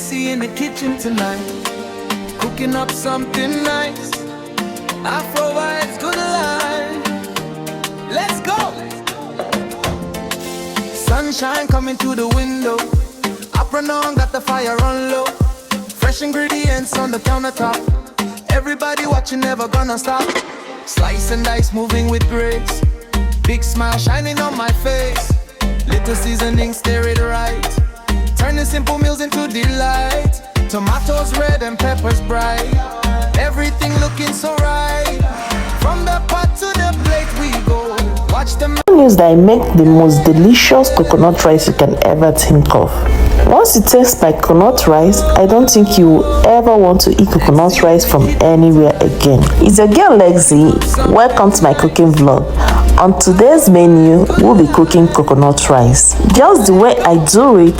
Lexi in the kitchen tonight, cooking up something nice. Afro vibes gonna lie. Let's go. Sunshine coming through the window. Apron on, got the fire on low. Fresh ingredients on the countertop. Everybody watching, never gonna stop. Slice and dice, moving with grace. Big smile shining on my face. Little seasoning, stir it right. Turning simple meals into delight. Tomatoes red and peppers bright. Everything looking so right. From the pot to the plate we go. Watch them. News that I make the most delicious coconut rice you can ever think of. Once you taste my coconut rice, I don't think you will ever want to eat coconut rice from anywhere again. It's your girl Lexi. Welcome to my cooking vlog. On today's menu, we'll be cooking coconut rice. Just the way I do it,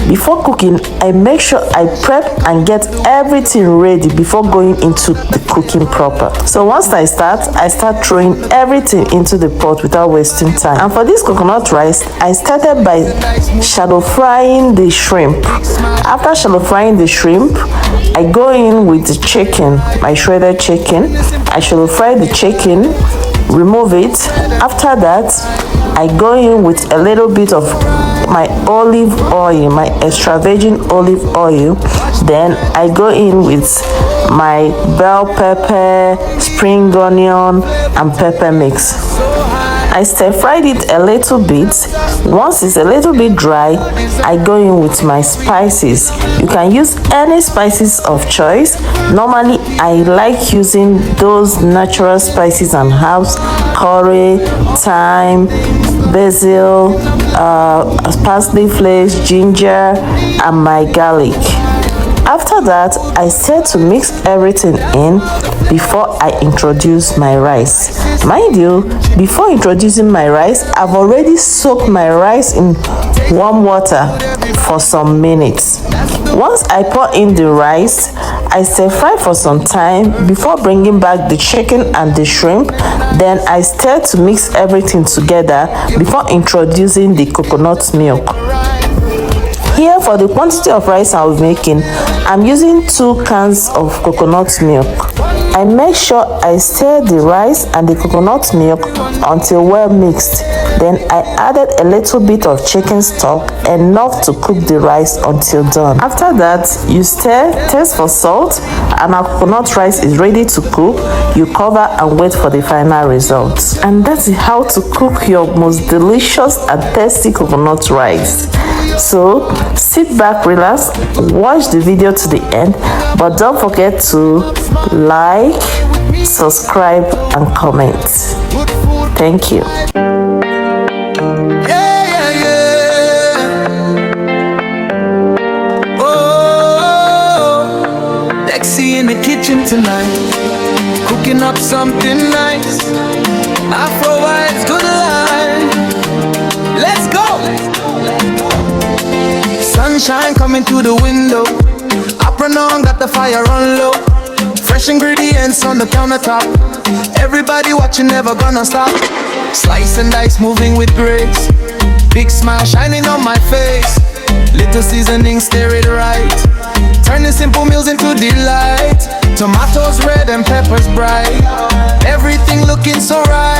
before cooking, I make sure I prep and get everything ready before going into the cooking proper. So once I start throwing everything into the pot without wasting time. And for this coconut rice, I started by shallow frying the shrimp. After shallow frying the shrimp, I go in with the chicken, my shredded chicken. I shallow fry the chicken, remove it. After that, I go in with a little bit of my olive oil, my extra virgin olive oil. Then I go in with my bell pepper, spring onion and pepper mix. I stir fried it a little bit. Once it's a little bit dry, I go in with my spices. You can use any spices of choice. Normally, I like using those natural spices and herbs: curry, thyme, basil, parsley flakes, ginger, and my garlic. After that, I start to mix everything in before I introduce my rice. Mind you, before introducing my rice, I've already soaked my rice in warm water for some minutes. Once I pour in the rice, I stir fry for some time before bringing back the chicken and the shrimp. Then I start to mix everything together before introducing the coconut milk. Here, for the quantity of rice I'll be making, I'm using 2 cans of coconut milk. I make sure I stir the rice and the coconut milk until well mixed. Then I added a little bit of chicken stock, enough to cook the rice until done. After that, you stir, taste for salt, and our coconut rice is ready to cook. You cover and wait for the final results. And that's how to cook your most delicious and tasty coconut rice. So sit back, relax, watch the video to the end, but don't forget to like, subscribe and comment. Thank you. Lexi in the kitchen tonight, cooking up something nice. Afro vibes gonna lie. Let's go. Sunshine coming through the window. Apron on, got the fire on low. Fresh ingredients on the countertop. Everybody watching, never gonna stop. Slice and dice, moving with grace. Big smile shining on my face. Little seasoning, stir it right. Turning simple meals into delight. Tomatoes red and peppers bright. Everything looking so right.